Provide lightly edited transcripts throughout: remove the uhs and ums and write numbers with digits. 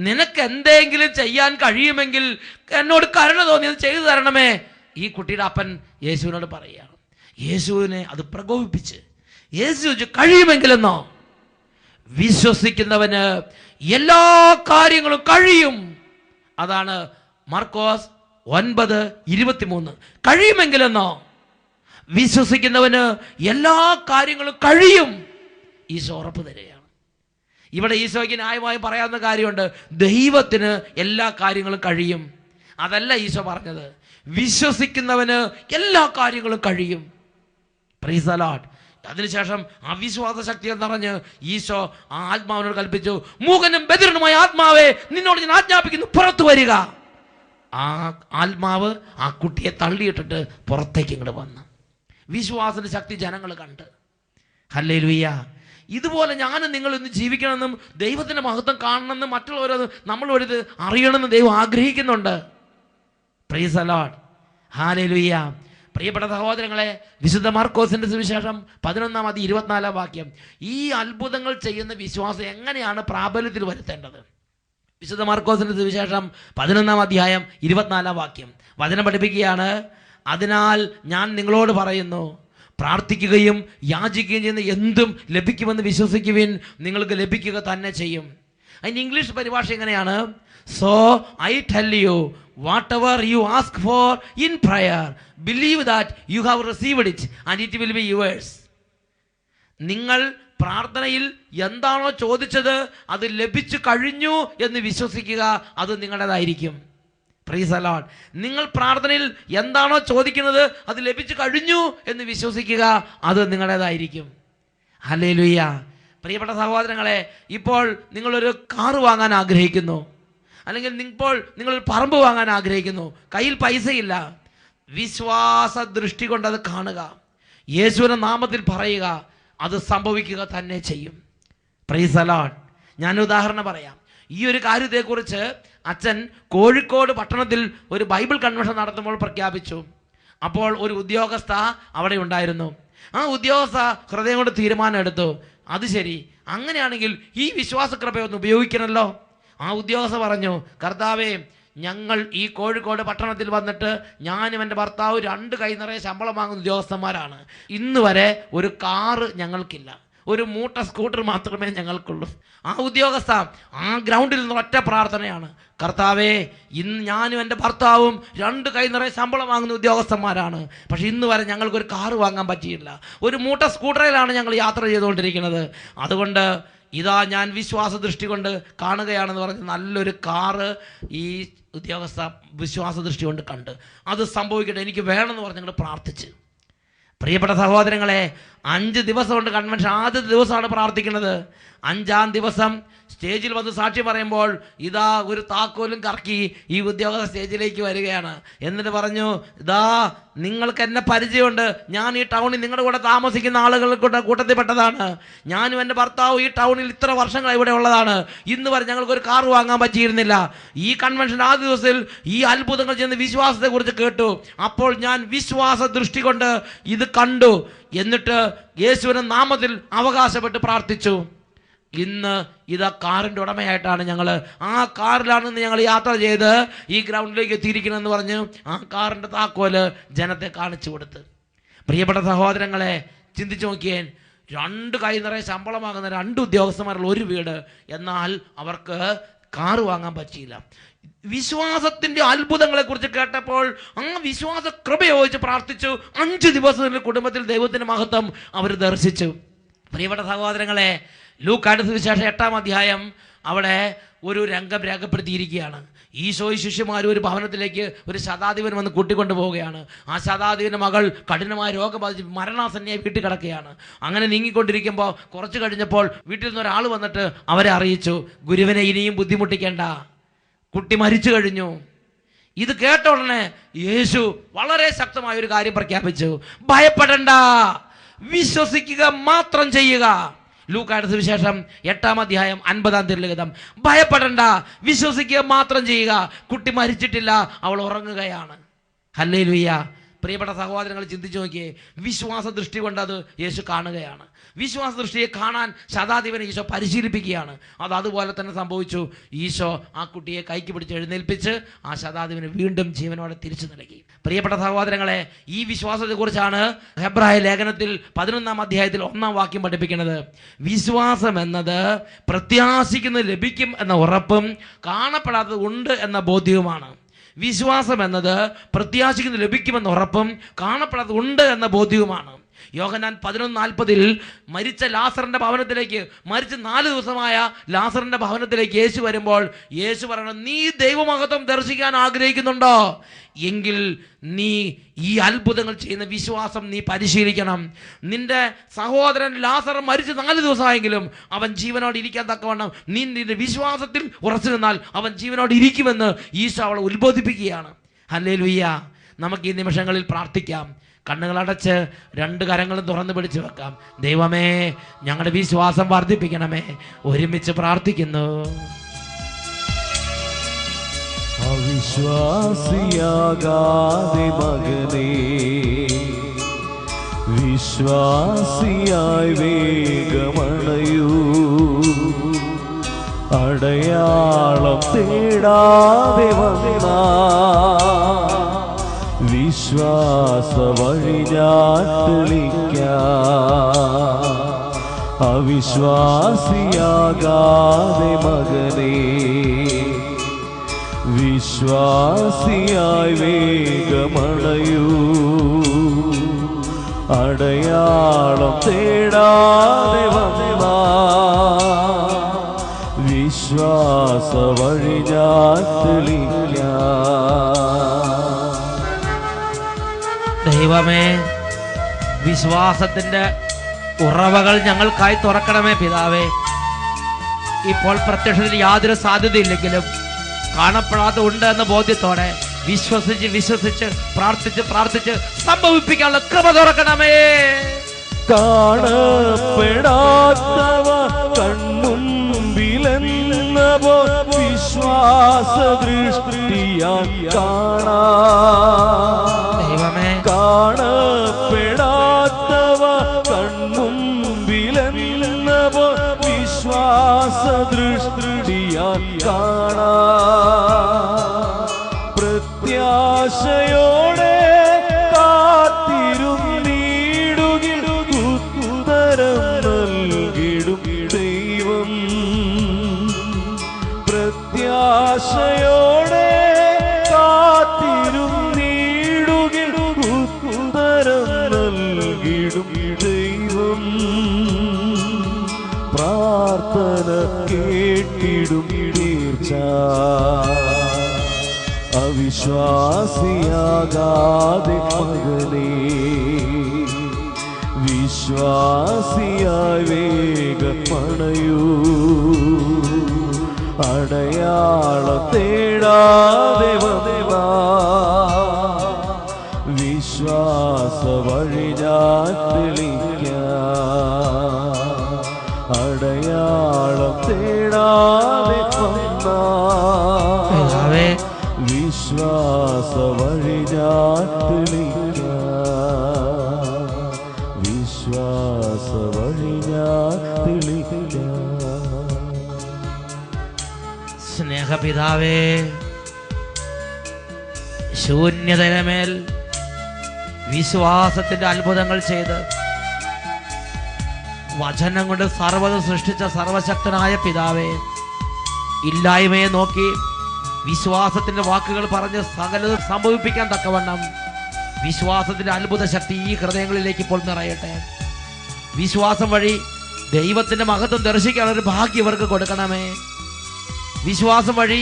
നിനക്ക് എന്തെങ്കിലും ചെയ്യാൻ കഴിയുമെങ്കിൽ എന്നോട് കരുണ തോന്നി അത് ചെയ്തു തരണമേ. ഈ കുട്ടിയുടെ അപ്പൻ യേശുവിനോട് പറയുകയാണ്. യേശുവിനെ അത് പ്രകോപിപ്പിച്ച് യേശു ചോദിച്ചു, കഴിയുമെങ്കിലെന്നോ? വിശ്വസിക്കുന്നവന് എല്ലാ കാര്യങ്ങളും കഴിയും. അതാണ് മാർക്കോസ് 9:23. കഴിയുമെങ്കിലെന്നോ? വിശ്വസിക്കുന്നവന് എല്ലാ കാര്യങ്ങളും കഴിയും. ഈശോ ഉറപ്പ് തരികയാണ്. ഇവിടെ ഈശോയ്ക്ക് ന്യായമായി പറയാവുന്ന കാര്യമുണ്ട്, ദൈവത്തിന് എല്ലാ കാര്യങ്ങളും കഴിയും. അതല്ല ഈശോ പറഞ്ഞത്, വിശ്വസിക്കുന്നവന് എല്ലാ കാര്യങ്ങളും കഴിയും. Price the Lord. അതിനുശേഷം അവിശ്വാസ ശക്തിയിൽ നിറഞ്ഞ് ഈശോ ആ ആത്മാവിനോട് കൽപ്പിച്ചു, മൂകനും ബധിരനുമായ ആത്മാവേ, നിന്നോട് ഞാൻ ആജ്ഞാപിക്കുന്നു, പുറത്തു വരിക. ആ ആത്മാവ് ആ കുട്ടിയെ തള്ളിയിട്ടിട്ട് പുറത്തേക്ക് ഇങ്ങോട്ട് വന്നു. വിശ്വാസത്തിന്റെ ശക്തി ജനങ്ങൾ കണ്ട്. ഹല്ലേലൂയ. ഇതുപോലെ ഞാനും നിങ്ങൾ ഇന്ന് ജീവിക്കണമെന്നും ദൈവത്തിന്റെ മഹത്വം കാണണമെന്നും മറ്റുള്ളവരത് നമ്മളൊരിത് അറിയണമെന്ന് ദൈവം ആഗ്രഹിക്കുന്നുണ്ട്. Price the Lord. ഹല്ലേലൂയ. പ്രിയപ്പെട്ട സഹോദരങ്ങളെ, വിശുദ്ധ മാർക്കോസിന്റെ സുവിശേഷം 11:24 ഈ അത്ഭുതങ്ങൾ ചെയ്യുന്ന വിശ്വാസം എങ്ങനെയാണ് പ്രാബല്യത്തിൽ വരുത്തേണ്ടത്? വിശുദ്ധ മാർക്കോസിന്റെ സുവിശേഷം 11:24 വചനം പഠിപ്പിക്കുകയാണ്. അതിനാൽ ഞാൻ നിങ്ങളോട് പറയുന്നു, പ്രാർത്ഥിക്കുകയും യാചിക്കുകയും ചെയ്യുന്ന എന്തും ലഭിക്കുമെന്ന് വിശ്വസിക്കുവിൻ, നിങ്ങൾക്ക് ലഭിക്കുക തന്നെ ചെയ്യും. അതിന് ഇംഗ്ലീഷ് പരിഭാഷ എങ്ങനെയാണ്? So I tell you, whatever you ask for in prayer, believe that you have received it and it will be yours. നിങ്ങൾ പ്രാർത്ഥനയിൽ എന്താണോ ചോദിച്ചത് അത് ലഭിച്ചു കഴിഞ്ഞു എന്ന് വിശ്വസിക്കുക, അത് നിങ്ങളുടേതായിരിക്കും. Price the Lord. നിങ്ങൾ പ്രാർത്ഥനയിൽ എന്താണോ ചോദിക്കുന്നത് അത് ലഭിച്ചു കഴിഞ്ഞു എന്ന് വിശ്വസിക്കുക, അത് നിങ്ങളുടേതായിരിക്കും. ഹല്ലേലൂയ. പ്രിയപ്പെട്ട സഹോദരങ്ങളെ, ഇപ്പോൾ നിങ്ങളൊരു കാറ് വാങ്ങാൻ ആഗ്രഹിക്കുന്നു, അല്ലെങ്കിൽ ഇപ്പോൾ നിങ്ങളൊരു പറമ്പ് വാങ്ങാൻ ആഗ്രഹിക്കുന്നു, കയ്യിൽ പൈസയില്ല. വിശ്വാസ ദൃഷ്ടി കൊണ്ട് അത് കാണുക, യേശുവിന്റെ നാമത്തിൽ പറയുക, അത് സംഭവിക്കുക തന്നെ ചെയ്യും. Price the Lord. ഞാൻ ഉദാഹരണം പറയാം. ഈ ഒരു കാര്യത്തെക്കുറിച്ച് അച്ഛൻ കോഴിക്കോട് പട്ടണത്തിൽ ഒരു ബൈബിൾ കൺവെൻഷൻ നടത്തുമ്പോൾ പ്രഖ്യാപിച്ചു. അപ്പോൾ ഒരു ഉദ്യോഗസ്ഥ അവിടെ ഉണ്ടായിരുന്നു. ആ ഉദ്യോഗസ്ഥ ഹൃദയം കൊണ്ട് തീരുമാനം എടുത്തു, അത് ശരി, അങ്ങനെയാണെങ്കിൽ ഈ വിശ്വാസകൃപയൊന്ന് ഉപയോഗിക്കണമല്ലോ. ആ ഉദ്യോഗസ്ഥ പറഞ്ഞു, കർത്താവേ, ഞങ്ങൾ ഈ കോഴിക്കോട് പട്ടണത്തിൽ വന്നിട്ട് ഞാനും എൻ്റെ ഭർത്താവ് 2 കൈ നിറയെ ശമ്പളം വാങ്ങുന്ന ഉദ്യോഗസ്ഥന്മാരാണ്. ഇന്ന് വരെ ഒരു കാറ് ഞങ്ങൾക്കില്ല, ഒരു മൂട്ട സ്കൂട്ടർ മാത്രമേ ഞങ്ങൾക്കുള്ളൂ. ആ ഉദ്യോഗസ്ഥ ആ ഗ്രൗണ്ടിൽ നിന്ന് ഒറ്റ പ്രാർത്ഥനയാണ്, കർത്താവേ, ഇന്ന് ഞാനും എൻ്റെ ഭർത്താവും 2 കൈ നിറയെ ശമ്പളം വാങ്ങുന്ന ഉദ്യോഗസ്ഥന്മാരാണ്, പക്ഷെ ഇന്ന് വരെ ഞങ്ങൾക്കൊരു കാറ് വാങ്ങാൻ പറ്റിയില്ല, ഒരു മൂട്ട സ്കൂട്ടറിലാണ് ഞങ്ങൾ യാത്ര ചെയ്തുകൊണ്ടിരിക്കുന്നത്. അതുകൊണ്ട് ഇതാ ഞാൻ വിശ്വാസ ദൃഷ്ടി കൊണ്ട് കാണുകയാണെന്ന് പറഞ്ഞ് നല്ലൊരു കാറ് ഈ ഉദ്യോഗസ്ഥ വിശ്വാസ ദൃഷ്ടി കൊണ്ട് കണ്ട്, അത് സംഭവിക്കട്ടെ, എനിക്ക് വേണമെന്ന് പറഞ്ഞ് ഞങ്ങൾ പ്രാർത്ഥിച്ച്. പ്രിയപ്പെട്ട സഹോദരങ്ങളെ, 5 ദിവസം കൊണ്ട് കൺവെൻഷൻ, ആദ്യത്തെ ദിവസമാണ് പ്രാർത്ഥിക്കുന്നത്. 5-ാം ദിവസം സ്റ്റേജിൽ വന്ന് സാക്ഷി പറയുമ്പോൾ ഇതാ ഒരു താക്കോലും കറക്കി ഈ ഉദ്യോഗസ്ഥ സ്റ്റേജിലേക്ക് വരികയാണ്. എന്നിട്ട് പറഞ്ഞു, ഇതാ നിങ്ങൾക്ക് എന്നെ പരിചയമുണ്ട്, ഞാൻ ഈ ടൗണിൽ നിങ്ങളുടെ കൂടെ താമസിക്കുന്ന ആളുകളുടെ കൂട്ടത്തിൽപ്പെട്ടതാണ്, ഞാനും എൻ്റെ ഭർത്താവും ഈ ടൗണിൽ ഇത്ര വർഷങ്ങൾ ഇവിടെ ഉള്ളതാണ്, ഇന്ന് വരെ ഞങ്ങൾക്കൊരു കാർ വാങ്ങാൻ പറ്റിയിരുന്നില്ല. ഈ കൺവെൻഷൻ ആദ്യ ദിവസത്തിൽ ഈ അത്ഭുതങ്ങൾ ചെയ്യുന്ന വിശ്വാസത്തെക്കുറിച്ച് കേട്ടു. അപ്പോൾ ഞാൻ വിശ്വാസ ദൃഷ്ടി കൊണ്ട് ഇത് കണ്ടു. എന്നിട്ട് യേശുവിന്റെ നാമത്തിൽ അവകാശപ്പെട്ട് പ്രാർത്ഥിച്ചു. ഇന്ന് ഇതാ കാറിൻ്റെ ഉടമയായിട്ടാണ് ഞങ്ങൾ, ആ കാറിലാണ് ഞങ്ങൾ യാത്ര ചെയ്ത് ഈ ഗ്രൗണ്ടിലേക്ക് എത്തിയിരിക്കണമെന്ന് പറഞ്ഞ് ആ കാറിൻ്റെ താക്കോല് ജനത്തെ കാണിച്ചു കൊടുത്ത്. പ്രിയപ്പെട്ട സഹോദരങ്ങളെ, ചിന്തിച്ചു നോക്കിയേ, 2 കൈ നിറയെ ശമ്പളം വാങ്ങുന്ന 2 ഉദ്യോഗസ്ഥന്മാരുള്ള ഒരു വീട്, എന്നാൽ അവർക്ക് കാറ് വാങ്ങാൻ പറ്റിയില്ല. വിശ്വാസത്തിന്റെ അത്ഭുതങ്ങളെ കുറിച്ച് കേട്ടപ്പോൾ ആ വിശ്വാസ കൃപ ചോദിച്ച് പ്രാർത്ഥിച്ചു. 5 ദിവസത്തിൽ കുടുംബത്തിൽ ദൈവത്തിന്റെ മഹത്വം അവർ ദർശിച്ചു. പ്രിയപ്പെട്ട സഹോദരങ്ങളെ, ലൂക്കായുടെ സുവിശേഷം 8-ാം അധ്യായം അവിടെ ഒരു രംഗം രേഖപ്പെടുത്തിയിരിക്കുകയാണ്. ഈശോയും ശിഷ്യന്മാരും ഒരു ഭവനത്തിലേക്ക് ഒരു ശതാധിപൻ വന്ന് കൂട്ടിക്കൊണ്ടു പോവുകയാണ്. ആ ശതാധിപന്റെ മകൾ കഠിനമായ രോഗം ബാധിച്ച് മരണാസന്നയായി വീട്ടിൽ കിടക്കുകയാണ്. അങ്ങനെ നീങ്ങിക്കൊണ്ടിരിക്കുമ്പോൾ കുറച്ച് കഴിഞ്ഞപ്പോൾ വീട്ടിൽ നിന്ന് ഒരാൾ വന്നിട്ട് അവരെ അറിയിച്ചു, ഗുരുവിനെ ഇനിയും ബുദ്ധിമുട്ടിക്കേണ്ട, കുട്ടി മരിച്ചു കഴിഞ്ഞു. ഇത് കേട്ട ഉടനെ യേശു വളരെ ശക്തമായ ഒരു കാര്യം പ്രഖ്യാപിച്ചു, ഭയപ്പെടണ്ട, വിശ്വസിക്കുക മാത്രം ചെയ്യുക. ലൂക്കായുടെ സുവിശേഷം 8-ാം അധ്യായം 50-ാം തിരുലിഖിതം. ഭയപ്പെടണ്ട, വിശ്വസിക്കുക മാത്രം ചെയ്യുക. കുട്ടി മരിച്ചിട്ടില്ല, അവൾ ഉറങ്ങുകയാണ്. ഹല്ലേലൂയ. പ്രിയപ്പെട്ട സഹോദരങ്ങൾ ചിന്തിച്ചു നോക്കിയേ, വിശ്വാസ ദൃഷ്ടി കൊണ്ട് അത് യേശു കാണുകയാണ്. വിശ്വാസ ദൃഷ്ടിയെ കാണാൻ ശതാധിപനെ ഈശോ പരിശീലിപ്പിക്കുകയാണ്. അതുപോലെ തന്നെ സംഭവിച്ചു. ഈശോ ആ കുട്ടിയെ കൈക്ക് പിടിച്ച് എഴുന്നേൽപ്പിച്ച് ആ ശതാധിപന് വീണ്ടും ജീവനോടെ തിരിച്ചു നൽകി. പ്രിയപ്പെട്ട സഹോദരങ്ങളെ, ഈ വിശ്വാസത്തെക്കുറിച്ചാണ് ഹെബ്രായ ലേഖനത്തിൽ 11-ാം അധ്യായത്തിൽ 1-ാം വാക്യം പഠിപ്പിക്കുന്നത്. വിശ്വാസം എന്നത് പ്രത്യാശിക്കുന്നത് ലഭിക്കും എന്ന ഉറപ്പും കാണപ്പെടാത്തത് ഉണ്ട് എന്ന ബോധ്യവുമാണ്. വിശ്വാസം എന്നത് പ്രത്യാശിക്കുന്നത് ലഭിക്കുമെന്ന ഉറപ്പും കാണപ്പെടാത്തത് ഉണ്ട് എന്ന ബോധ്യവുമാണ്. യോഹന്നാൻ 11:40 മരിച്ച ലാസറിന്റെ ഭവനത്തിലേക്ക്, മരിച്ച് 4 ദിവസമായ ലാസറിന്റെ ഭവനത്തിലേക്ക് യേശു വരുമ്പോൾ യേശു പറയണം, നീ ദൈവമഹത്വം ദർശിക്കാൻ ആഗ്രഹിക്കുന്നുണ്ടോ? എങ്കിൽ നീ ഈ അത്ഭുതങ്ങൾ ചെയ്യുന്ന വിശ്വാസം നീ പരിശീലിക്കണം. നിന്റെ സഹോദരൻ ലാസർ മരിച്ച് 4 ദിവസമായെങ്കിലും അവൻ ജീവനോട് ഇരിക്കാൻ തക്കവണ്ണം നീ നിന്റെ വിശ്വാസത്തിൽ ഉറച്ചു നിന്നാൽ അവൻ ജീവനോട് ഇരിക്കുമെന്ന് ഈശോ അവളെ ഉത്ബോധിപ്പിക്കുകയാണ്. ഹല്ലേലൂയ. നമുക്ക് ഈ നിമിഷങ്ങളിൽ പ്രാർത്ഥിക്കാം. കണ്ണുകളടച്ച് 2 കരങ്ങളും തുറന്നു പിടിച്ചു വെക്കാം. ദൈവമേ, ഞങ്ങളുടെ വിശ്വാസം വർദ്ധിപ്പിക്കണമേ. ഒരുമിച്ച് പ്രാർത്ഥിക്കുന്നു. അവിശ്വാസിയാകാതെ മകനേ, വിശ്വാസിയായി വേഗമണയൂ. അടയാളം തേടാതെ വന്നാ വിശ്വാസ വഴി ഞാൻ തെളിക്കാം. അവിശ്വാസിയാകാതെ മകനേ, വിശ്വാസിയായി വേഗമണയൂ. അടയാളം തേടാതെ വന്നാ വിശ്വാസ വഴി ഞാൻ തെളിക്കാം. ദൈവമേ, വിശ്വാസത്തിന്റെ ഉറവകൾ ഞങ്ങൾക്കായി തുറക്കണമേ പിതാവേ. ഇപ്പോൾ പ്രത്യക്ഷത്തിൽ യാതൊരു സാധ്യതയില്ലെങ്കിലും കാണപ്പെടാത്ത ഉണ്ട് എന്ന ബോധ്യത്തോടെ വിശ്വസിച്ച് പ്രാർത്ഥിച്ച് സംഭവിപ്പിക്കാനുള്ള കൃപ തുറക്കണമേ. കാണപ്പെടാത്തവ കൺമുമ്പിലെന്നവോ വിശ്വാസ ദൃഷ്ടിയാൽ ദൈവമേ, കാണപ്പെടാത്തവ കൺമുമ്പിലെന്നവോ വിശ്വാസ ദൃഷ്ടിയാൽ പ്രത്യാശയോടെ കാത്തിരുന്നീടുകിൽ ഉത്തരം നൽകിടും ദൈവം. പ്രത്യാശയോടെ കാത്തിരുന്നീടുകിൽ ഉത്തരം നൽകിടും ദൈവം. പ്രാർത്ഥന കേട്ടിടും തീർച്ച. അവിശ്വാസിയാകാതെ മകനേ, വിശ്വാസിയായി വേഗമണയൂ. അടയാളം തേടാതെ വന്നാ വിശ്വാസ വഴി ഞാൻ തെളിക്കാം. അടയാളം തേടാതെ വന്നാ വിശ്വാസ വഴി ഞാൻ തെളിക്കാം. വിശ്വാസ വഴി ഞാൻ തെളിക്കാം. സ്നേഹപിതാവേ, ശൂന്യതയുടെ മേൽ വിശ്വാസത്തിന്റെ അത്ഭുതങ്ങൾ ചെയ്ത് വചനം കൊണ്ട് സർവ്വതും സൃഷ്ടിച്ച സർവശക്തനായ പിതാവേ, ഇല്ലായ്മയെ നോക്കി വിശ്വാസത്തിന്റെ വാക്കുകൾ പറഞ്ഞ് സകലതും സംഭവിപ്പിക്കാൻ തക്കവണ്ണം വിശ്വാസത്തിന്റെ അത്ഭുത ശക്തി ഈ ഹൃദയങ്ങളിലേക്ക് ഇപ്പോൾ നിറയട്ടെ. വിശ്വാസം വഴി ദൈവത്തിന്റെ മഹത്വം ദർശിക്കാനൊരു ഭാഗ്യം ഇവർക്ക് കൊടുക്കണമേ. വിശ്വാസം വഴി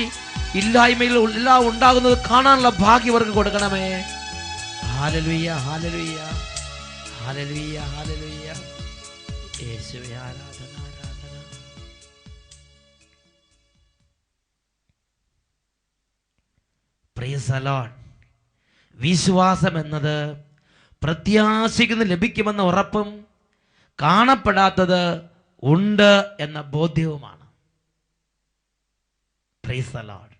ഇല്ലായ്മയിൽ എല്ലാം ഉണ്ടാകുന്നത് കാണാനുള്ള ഭാഗ്യം ഇവർക്ക് കൊടുക്കണമേ. Hallelujah, hallelujah, hallelujah, hallelujah. യേശുവേ, ആരാധന, ആരാധന. Praise the Lord. വിശ്വാസം എന്നത് പ്രത്യാശിക്കുന്നത് ലഭിക്കുമെന്ന ഉറപ്പും കാണപ്പെടാത്തത് ഉണ്ട് എന്ന ബോധ്യവുമാണ്. Price the Lord.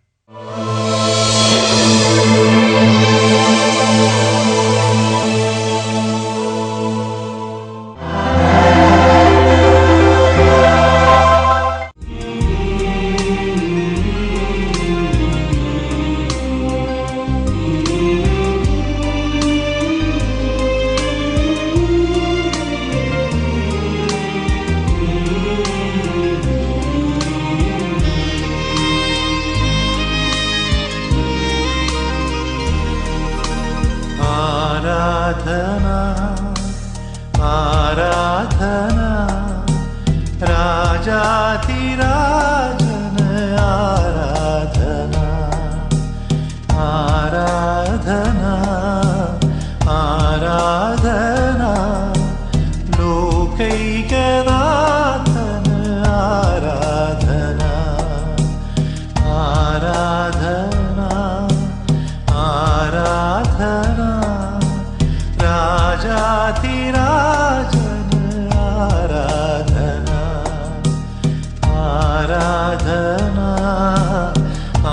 ആരാധന ആരാധന രാജാധിരാജന് ആരാധന ആരാധന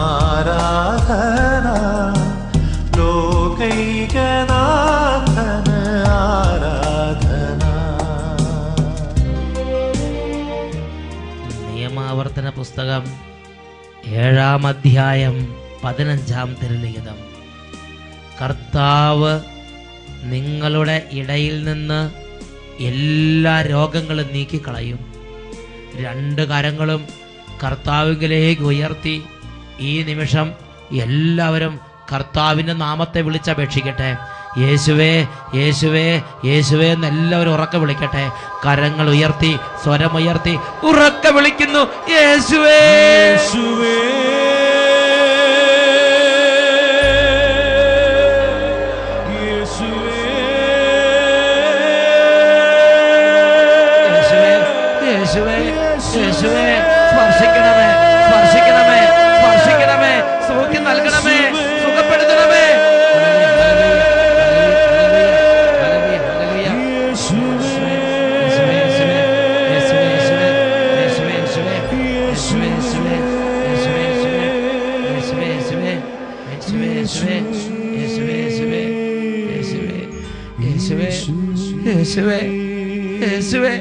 ആരാധന ലോകൈകനാഥന് ആരാധന. നിയമാവർത്തന പുസ്തകം 7-ാം അധ്യായം 15-ാം തിരുലിഖിതം. കർത്താവ് നിങ്ങളുടെ ഇടയിൽ നിന്ന് എല്ലാ രോഗങ്ങളും നീക്കിക്കളയും. 2 കരങ്ങളും കർത്താവിലേക്ക് ഉയർത്തി ഈ നിമിഷം എല്ലാവരും കർത്താവിൻ്റെ നാമത്തെ വിളിച്ചപേക്ഷിക്കട്ടെ. യേശുവേ യേശുവേ യേശുവേ എന്നെല്ലാവരും ഉറക്കെ വിളിക്കട്ടെ. കരങ്ങൾ ഉയർത്തി സ്വരമുയർത്തി ഉറക്കെ വിളിക്കുന്നു, യേശുവേ യേശുവേ യേശുവേ യേശുവേ സ്പർശിക്കണമേ സ്പർശിക്കണമേ സ്പർശിക്കണമേ, സൗഖ്യം നൽകണമേ, സുഖപ്പെടുത്തണമേ. യേശുവേ യേശുവേ യേശുവേ